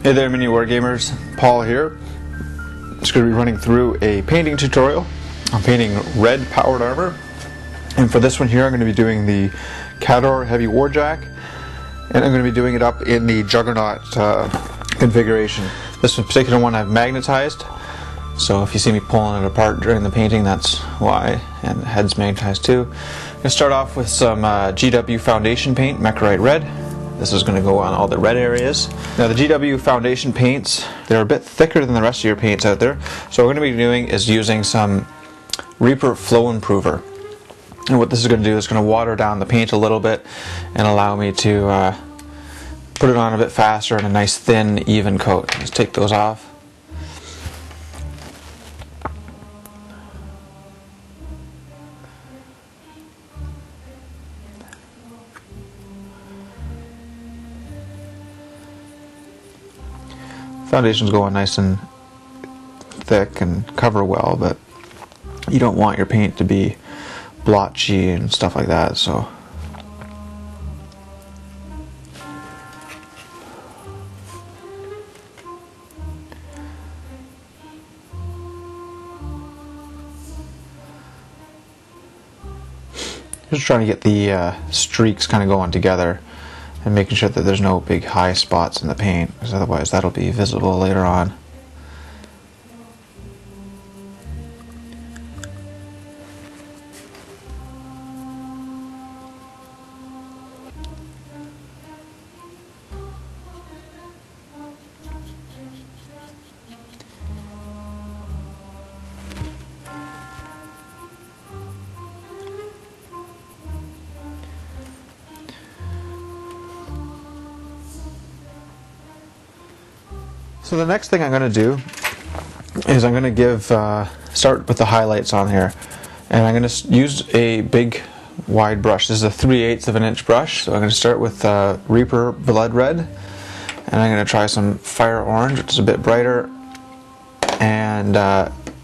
Hey there, MiniWarGamers, Paul here. Just going to be running through a painting tutorial. I'm painting red powered armor, and for this one here I'm going to be doing the Khador heavy warjack, and I'm going to be doing it up in the Juggernaut configuration. This particular one I've magnetized, so if you see me pulling it apart during the painting, that's why, and the head's magnetized too. I'm going to start off with some GW foundation paint, Mechrite Red. This is going to go on all the red areas. Now the GW foundation paints, they're a bit thicker than the rest of your paints out there. So what we're going to be doing is using some Reaper Flow Improver. And what this is going to do is going to water down the paint a little bit and allow me to put it on a bit faster in a nice thin, even coat. Let's take those off. Foundations go on nice and thick and cover well, but you don't want your paint to be blotchy and stuff like that, so just trying to get the streaks kind of going together and making sure that there's no big high spots in the paint, because otherwise that'll be visible later on. So the next thing I'm going to do is I'm going to start with the highlights on here, and I'm going to use a big wide brush. This is a 3/8 of an inch brush, so I'm going to start with Reaper Blood Red, and I'm going to try some Fire Orange, which is a bit brighter, and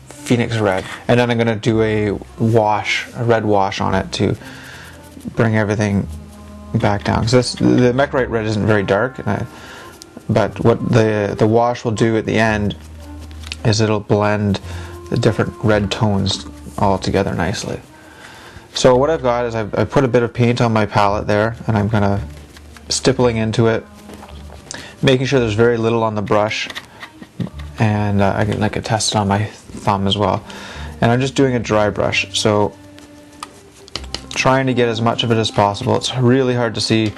Pheonix Red, and then I'm going to do a red wash on it to bring everything back down. Because the Mechrite Red isn't very dark, but what the wash will do at the end is it'll blend the different red tones all together nicely. So what I've got is I've put a bit of paint on my palette there, and I'm kind of stippling into it, making sure there's very little on the brush, and I can test it on my thumb as well. And I'm just doing a dry brush, so trying to get as much of it as possible. It's really hard to see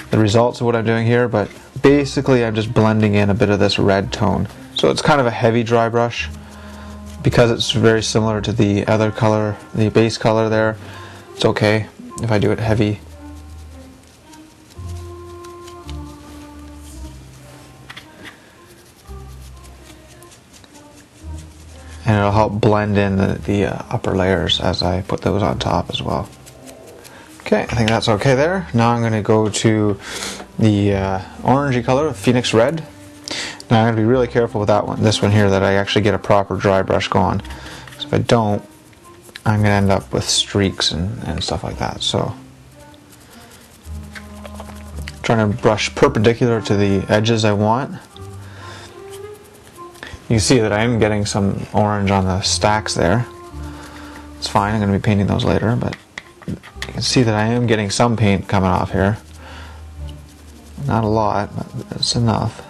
the results of what I'm doing here, but basically I'm just blending in a bit of this red tone. So it's kind of a heavy dry brush because it's very similar to the other color, the base color there. It's okay if I do it heavy. And it'll help blend in the upper layers as I put those on top as well. Okay, I think that's okay there. Now I'm going to go to the orangey color, Pheonix Red. Now I'm going to be really careful with this one here, that I actually get a proper dry brush going. So if I don't, I'm going to end up with streaks and stuff like that. So trying to brush perpendicular to the edges I want. You can see that I am getting some orange on the stacks there. It's fine, I'm going to be painting those later, but you can see that I am getting some paint coming off here. Not a lot, but it's enough.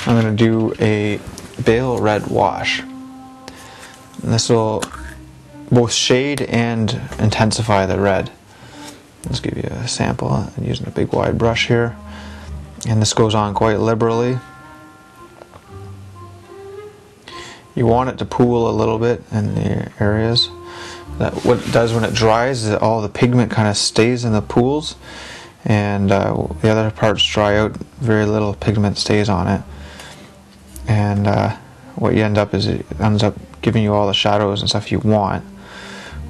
I'm going to do a Baal Red wash. And this will both shade and intensify the red. Let's give you a sample. I'm using a big wide brush here, and this goes on quite liberally. You want it to pool a little bit in the areas. What it does when it dries is that all the pigment kind of stays in the pools, and the other parts dry out, very little pigment stays on it. And what you end up is it ends up giving you all the shadows and stuff you want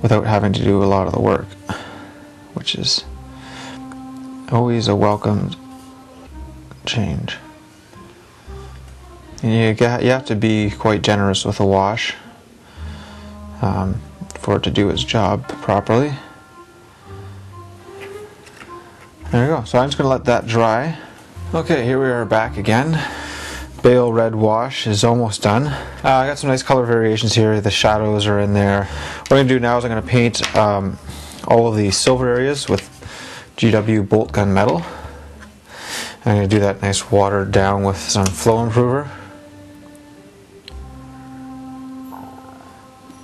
without having to do a lot of the work, which is always a welcome change. And you have to be quite generous with a wash for it to do its job properly. There you go. So I'm just going to let that dry. Okay, here we are back again. Baal red wash is almost done. I got some nice color variations here. The shadows are in there. What I'm going to do now is I'm going to paint all of the silver areas with GW Boltgun Metal. I'm going to do that nice watered down with some flow improver.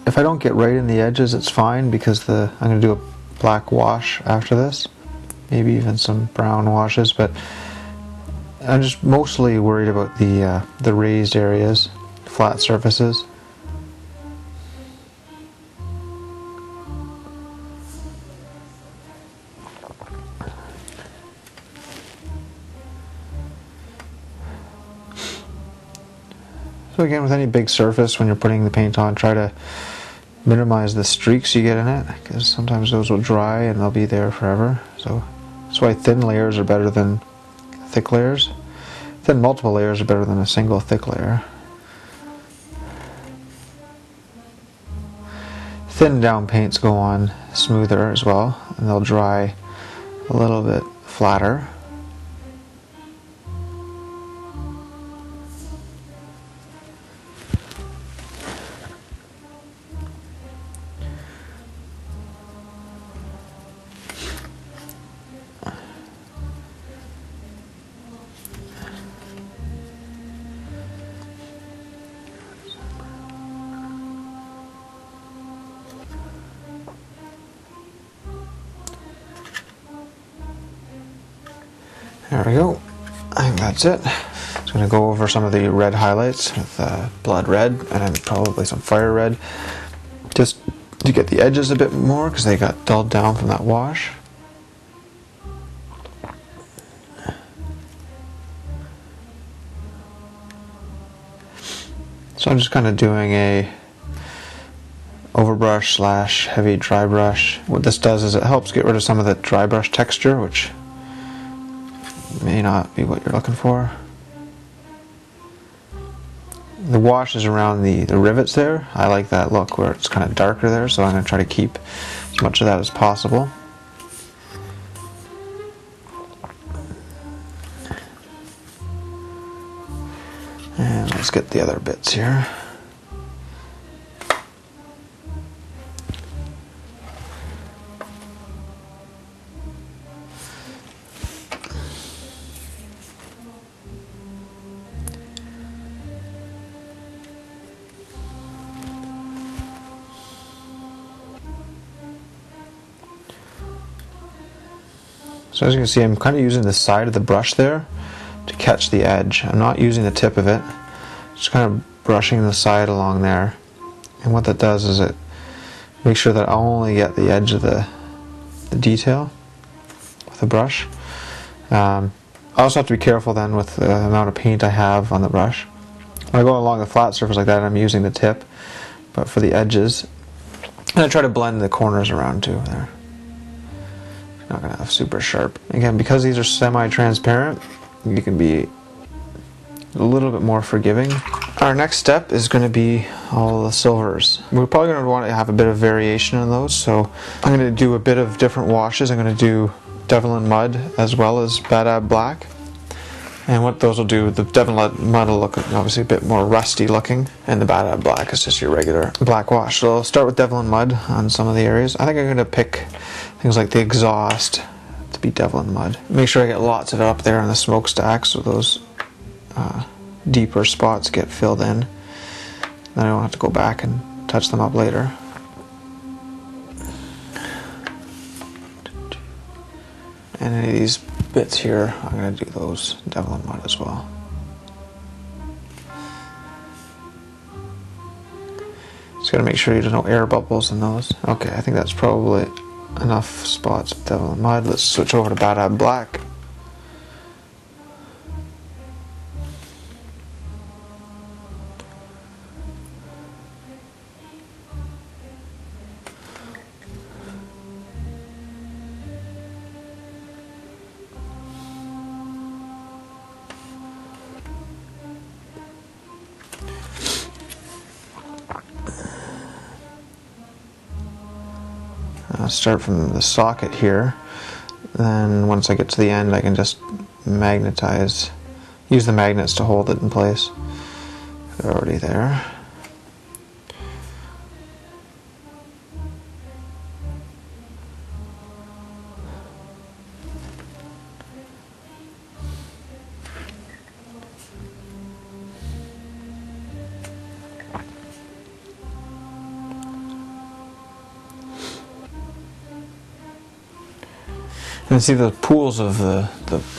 If I don't get right in the edges, it's fine because I'm going to do a black wash after this. Maybe even some brown washes, but I'm just mostly worried about the raised areas, flat surfaces. So again, with any big surface, when you're putting the paint on, try to minimize the streaks you get in it, because sometimes those will dry and they'll be there forever. So that's why thin layers are better than thick layers. Thin multiple layers are better than a single thick layer. Thin down paints go on smoother as well, and they'll dry a little bit flatter. There we go. I think that's it. Just going to go over some of the red highlights with blood red and then probably some fire red, just to get the edges a bit more because they got dulled down from that wash. So I'm just kind of doing a overbrush slash heavy dry brush. What this does is it helps get rid of some of the dry brush texture, which may not be what you're looking for. The wash is around the rivets there. I like that look where it's kind of darker there, so I'm going to try to keep as much of that as possible. And let's get the other bits here. So as you can see, I'm kind of using the side of the brush there to catch the edge. I'm not using the tip of it, just kind of brushing the side along there. And what that does is it makes sure that I'll only get the edge of the detail with the brush. I also have to be careful then with the amount of paint I have on the brush. When I go along a flat surface like that, I'm using the tip, but for the edges, and I try to blend the corners around too there. Not going to have super sharp. Again, because these are semi-transparent, you can be a little bit more forgiving. Our next step is going to be all the silvers. We're probably going to want to have a bit of variation in those, so I'm going to do a bit of different washes. I'm going to do Ievlin mud as well as Badab black. And what those will do, the Ievlin mud will look obviously a bit more rusty looking, and the Badab black is just your regular black wash. So I'll start with Ievlin mud on some of the areas. I think I'm going to pick things like the exhaust to be Ievlin mud. Make sure I get lots of it up there in the smokestack so those deeper spots get filled in. Then I don't have to go back and touch them up later. And any of these bits here, I'm going to do those Ievlin mud as well. Just got to make sure there's no air bubbles in those. Okay, I think that's probably enough spots with Ievlin mud. Let's switch over to Badab black. I'll start from the socket here. Then once I get to the end, I can just magnetize, use the magnets to hold it in place. They're already there. And see the pools of the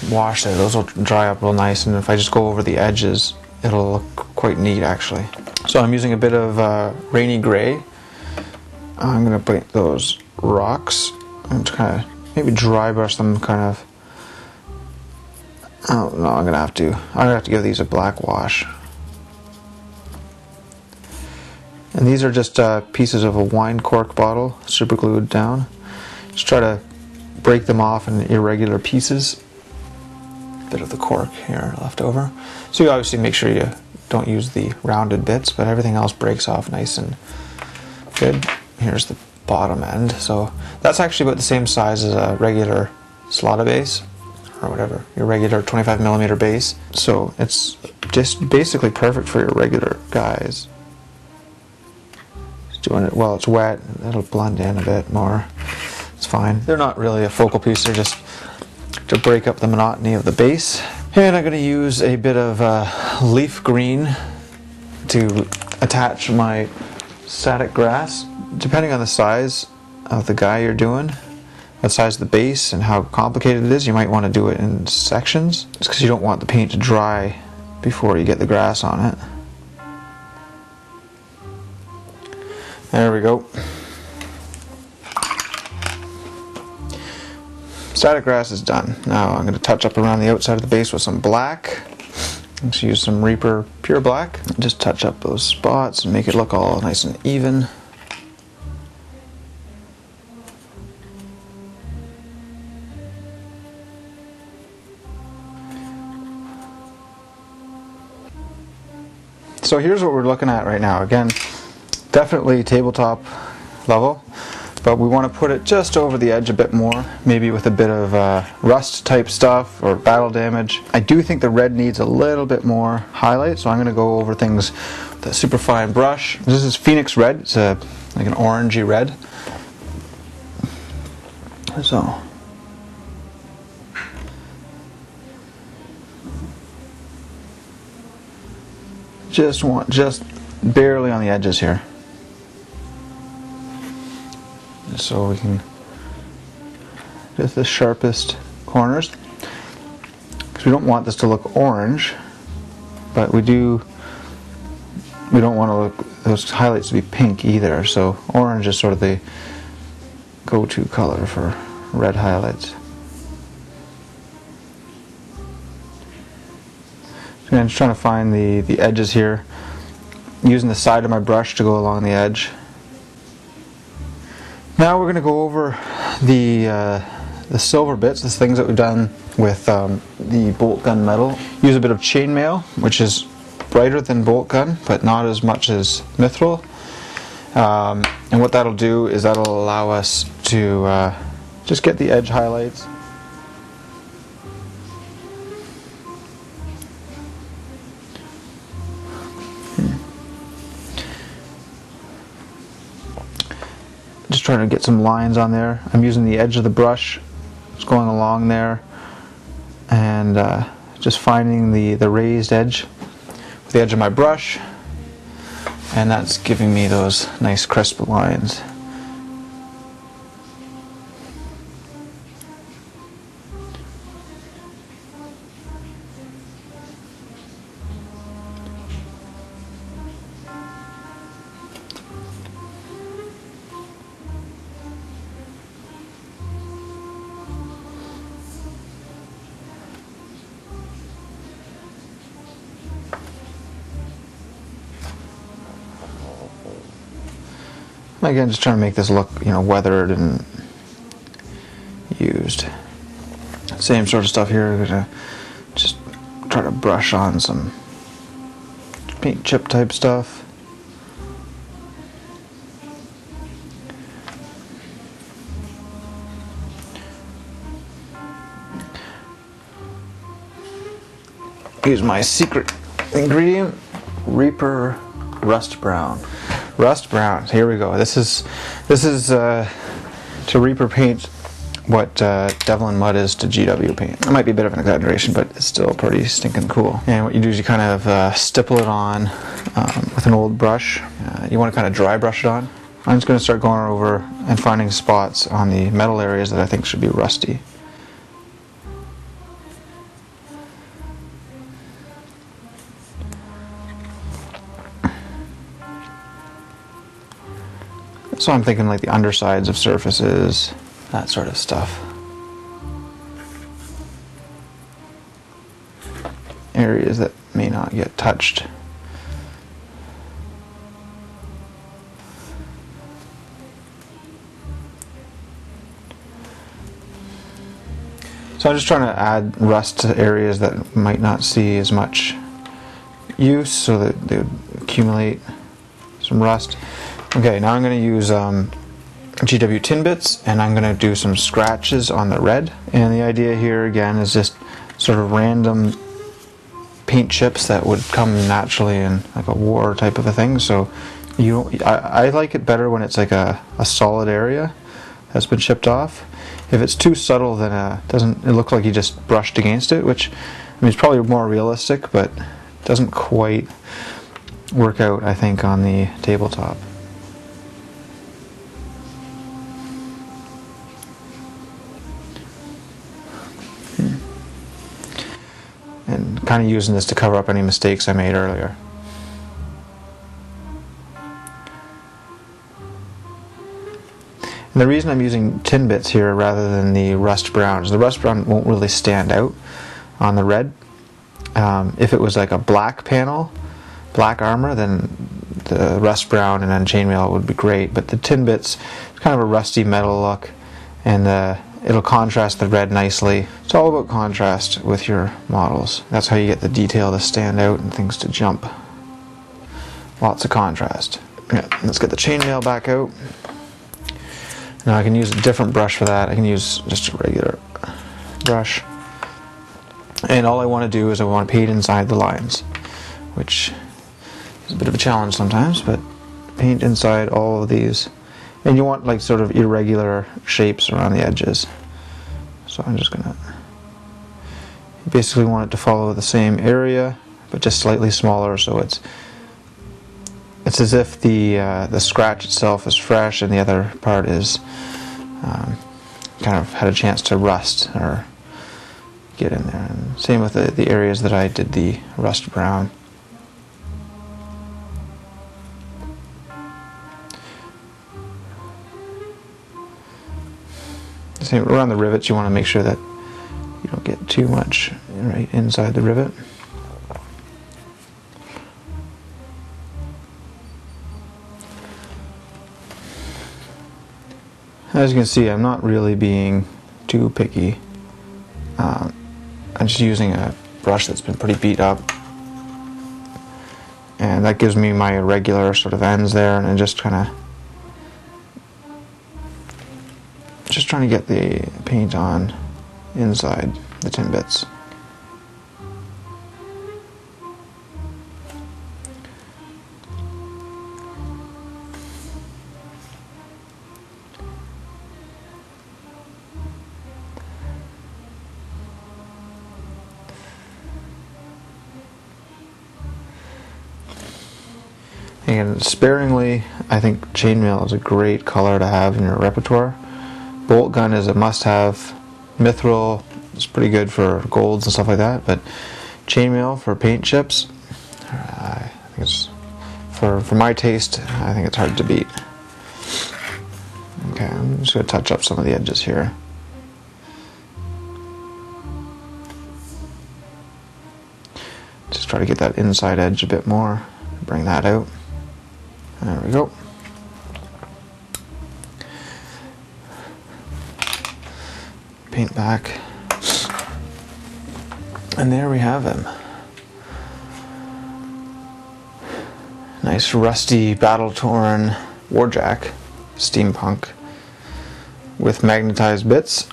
wash there, those will dry up real nice, and if I just go over the edges, it'll look quite neat actually. So I'm using a bit of rainy gray. I'm going to paint those rocks and kind of maybe dry brush them kind of. Oh no, I'm gonna have to give these a black wash. And these are just pieces of a wine cork bottle super glued down. Just try to break them off in irregular pieces. Bit of the cork here left over. So you obviously make sure you don't use the rounded bits, but everything else breaks off nice and good. Here's the bottom end. So that's actually about the same size as a regular slotted base, or whatever, your regular 25mm base. So it's just basically perfect for your regular guys. Just doing it while it's wet, it'll blend in a bit more. It's fine. They're not really a focal piece, they're just to break up the monotony of the base. And I'm going to use a bit of leaf green to attach my static grass. Depending on the size of the guy you're doing, the size of the base and how complicated it is, you might want to do it in sections, just because you don't want the paint to dry before you get the grass on it. There we go. Static grass is done. Now I'm going to touch up around the outside of the base with some black. Let's use some Reaper Pure Black. Just touch up those spots and make it look all nice and even. So here's what we're looking at right now. Again, definitely tabletop level, but we want to put it just over the edge a bit more, maybe with a bit of rust type stuff or battle damage. I do think the red needs a little bit more highlight, so I'm going to go over things with a super fine brush. This is Pheonix Red. It's like an orangey red. So just barely on the edges here, just so we can get the sharpest corners, because we don't want this to look orange, but we don't want those highlights to be pink either, so orange is sort of the go-to color for red highlights. So I'm just trying to find the edges here, using the side of my brush to go along the edge. Now we're going to go over the silver bits, the things that we've done with the Boltgun Metal. Use a bit of Chainmail, which is brighter than Boltgun, but not as much as Mithril. And what that'll do is that'll allow us to just get the edge highlights. Just trying to get some lines on there. I'm using the edge of the brush, it's going along there, and just finding the raised edge with the edge of my brush, and that's giving me those nice crisp lines. Again, just trying to make this look, weathered and used. Same sort of stuff here. I'm gonna just try to brush on some paint chip type stuff. use my secret ingredient, Reaper Rust Brown. Rust Brown, here we go. This is to Reaper paint what Ievlin mud is to GW paint. It might be a bit of an exaggeration, but it's still pretty stinking cool. And what you do is you kind of stipple it on with an old brush. You want to kind of dry brush it on. I'm just going to start going over and finding spots on the metal areas that I think should be rusty. So I'm thinking like the undersides of surfaces, that sort of stuff. Areas that may not get touched. So I'm just trying to add rust to areas that might not see as much use so that they would accumulate some rust. Okay, now I'm going to use GW tin bits, and I'm going to do some scratches on the red. And the idea here again is just sort of random paint chips that would come naturally in like a war type of a thing. So I like it better when it's like a solid area that's been chipped off. If it's too subtle, then it look like you just brushed against it, which I mean it's probably more realistic, but it doesn't quite work out, I think, on the tabletop. And kind of using this to cover up any mistakes I made earlier. And the reason I'm using tin bits here rather than the rust brown is the rust brown won't really stand out on the red. If it was like a black panel, black armor, then the rust brown and then chainmail would be great. But the tin bits, it's kind of a rusty metal look, and it'll contrast the red nicely. It's all about contrast with your models. That's how you get the detail to stand out and things to jump. Lots of contrast. Yeah, let's get the chainmail back out. Now I can use a different brush for that. I can use just a regular brush. And all I want to do is I want to paint inside the lines, which is a bit of a challenge sometimes, but paint inside all of these. And you want like sort of irregular shapes around the edges. So I'm just gonna basically want it to follow the same area, but just slightly smaller, so it's as if the scratch itself is fresh and the other part is kind of had a chance to rust or get in there. And same with the areas that I did the rust brown. Same around the rivets, you want to make sure that you don't get too much right inside the rivet. As you can see, I'm not really being too picky. I'm just using a brush that's been pretty beat up, and that gives me my irregular sort of ends there, and just kind of just trying to get the paint on inside the tin bits. And sparingly, I think chainmail is a great color to have in your repertoire. Boltgun is a must-have. Mithril is pretty good for golds and stuff like that, but chainmail for paint chips, I think it's, for my taste, I think it's hard to beat. Okay, I'm just going to touch up some of the edges here. Just try to get that inside edge a bit more, bring that out. There we go. Paint back. And there we have him. Nice rusty, battle-torn warjack, steampunk, with magnetized bits.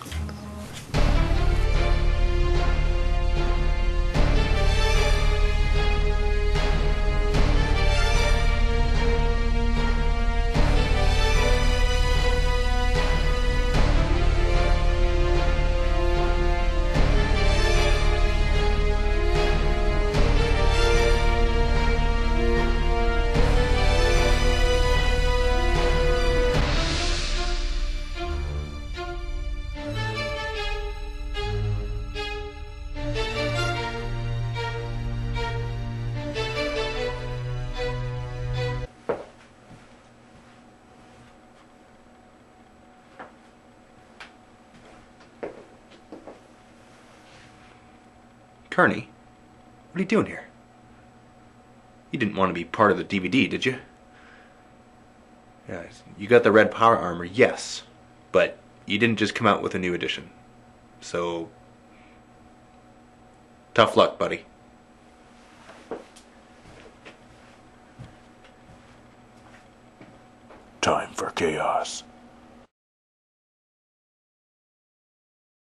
Kearney, what are you doing here? You didn't want to be part of the DVD, did you? Yeah, you got the red power armor, yes, but you didn't just come out with a new edition. So, tough luck, buddy. Time for chaos.